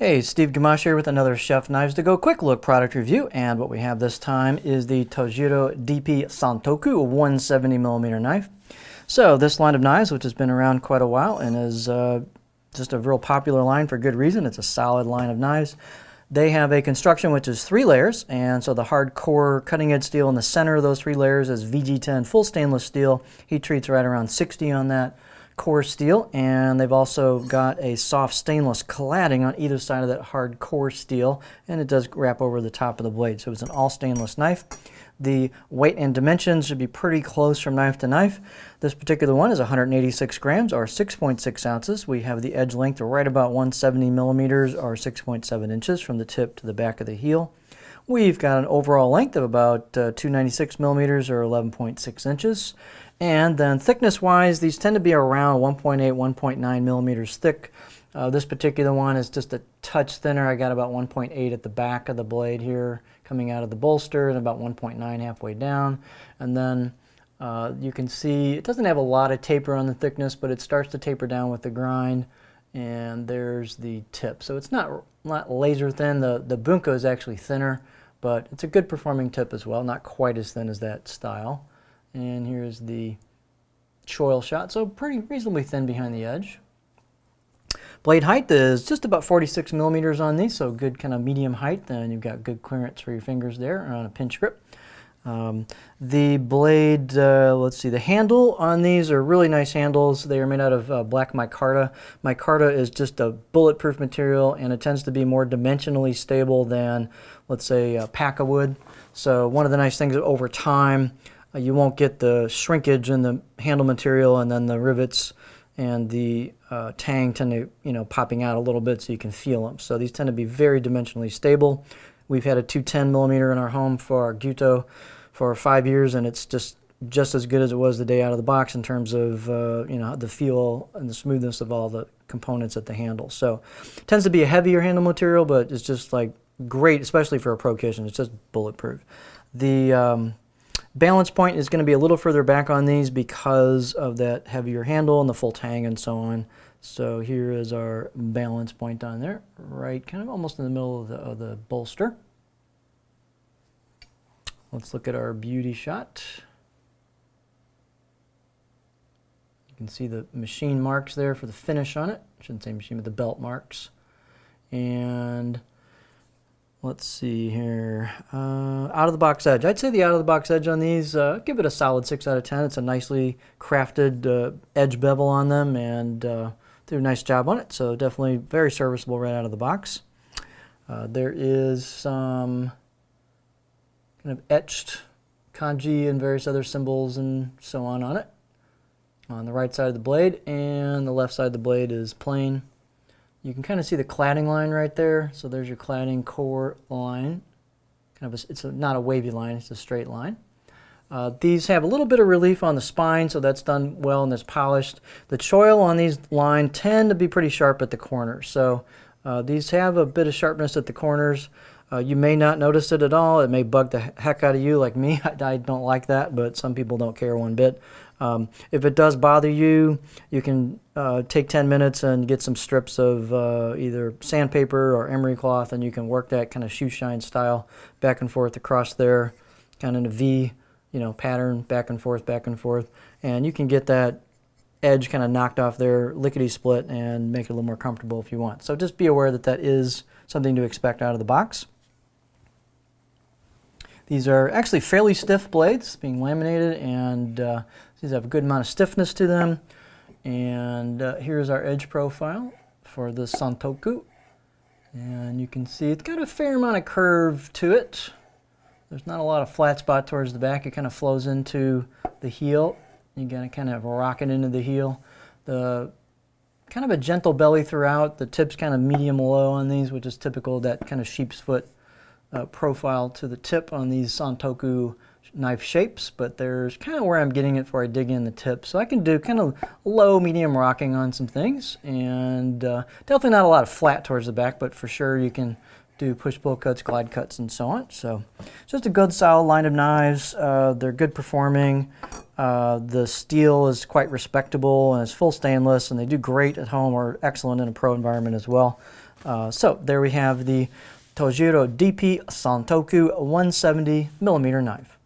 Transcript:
Hey, Steve Gamache here with another Chef Knives to Go quick look product review, and what we have this time is the Tojiro DP Santoku 170mm knife. So this line of knives, which has been around quite a while and is just a real popular line for good reason. It's a solid line of knives. They have a construction which is 3 layers, and so the hardcore cutting edge steel in the center of those 3 layers is VG10 full stainless steel. Heat treat's right around 60 on that core steel, and they've also got a soft stainless cladding on either side of that hard core steel, and it does wrap over the top of the blade. So it's an all stainless knife. The weight and dimensions should be pretty close from knife to knife. This particular one is 186 grams or 6.6 ounces. We have the edge length right about 170 millimeters or 6.7 inches from the tip to the back of the heel. We've got an overall length of about 296 millimeters or 11.6 inches. And then thickness-wise, these tend to be around 1.8, 1.9 millimeters thick. This particular one is just a touch thinner. I got about 1.8 at the back of the blade here coming out of the bolster and about 1.9 halfway down. And then you can see it doesn't have a lot of taper on the thickness, but it starts to taper down with the grind. And there's the tip. So it's not laser thin. The bunko is actually thinner, but it's a good performing tip as well. Not quite as thin as that style. And here's the choil shot, so pretty reasonably thin behind the edge. Blade height is just about 46 millimeters on these, so good kind of medium height, and you've got good clearance for your fingers there on a pinch grip. The blade, let's see, the handle on these are really nice handles. They are made out of black micarta. Micarta is just a bulletproof material, and it tends to be more dimensionally stable than, let's say, Paca wood. So one of the nice things over time, you won't get the shrinkage in the handle material, and then the rivets and the tang tend to, popping out a little bit so you can feel them. So these tend to be very dimensionally stable. We've had a 210 millimeter in our home for our Gyuto for 5 years, and it's just as good as it was the day out of the box in terms of the feel and the smoothness of all the components at the handle. So it tends to be a heavier handle material, but it's just like great, especially for a pro kitchen. It's just bulletproof. The balance point is going to be a little further back on these because of that heavier handle and the full tang and so on. So here is our balance point on there, right kind of almost in the middle of the bolster. Let's look at our beauty shot. You can see the machine marks there for the finish on it. I shouldn't say machine, but the belt marks. And let's see here, out of the box edge. I'd say the out of the box edge on these, give it a solid 6 out of 10. It's a nicely crafted edge bevel on them, and did a nice job on it. So definitely very serviceable right out of the box. There is some kind of etched kanji and various other symbols and so on it on the right side of the blade, and the left side of the blade is plain. You can kind of see the cladding line right there. So there's your cladding core line. It's not a wavy line, it's a straight line. These have a little bit of relief on the spine, so that's done well and it's polished. The choil on these lines tend to be pretty sharp at the corners. So these have a bit of sharpness at the corners. You may not notice it at all. It may bug the heck out of you like me. I don't like that, but some people don't care one bit. If it does bother you, you can take 10 minutes and get some strips of either sandpaper or emery cloth, and you can work that kind of shoe shine style back and forth across there, kind of in a V, pattern, back and forth, and you can get that edge kind of knocked off there, lickety split, and make it a little more comfortable if you want. So just be aware that that is something to expect out of the box. These are actually fairly stiff blades being laminated, and these have a good amount of stiffness to them. And here's our edge profile for the Santoku. And you can see it's got a fair amount of curve to it. There's not a lot of flat spot towards the back. It kind of flows into the heel. You gotta kind of rock it into the heel. The kind of a gentle belly throughout. The tip's kind of medium low on these, which is typical of that kind of sheep's foot profile to the tip on these Santoku knife shapes, but there's kind of where I'm getting it before I dig in the tip. So I can do kind of low, medium rocking on some things, and definitely not a lot of flat towards the back, but for sure you can do push-pull cuts, glide cuts, and so on. So just a good solid line of knives. They're good performing. The steel is quite respectable and it's full stainless, and they do great at home or excellent in a pro environment as well. So there we have the Tojiro DP Santoku 170 millimeter knife.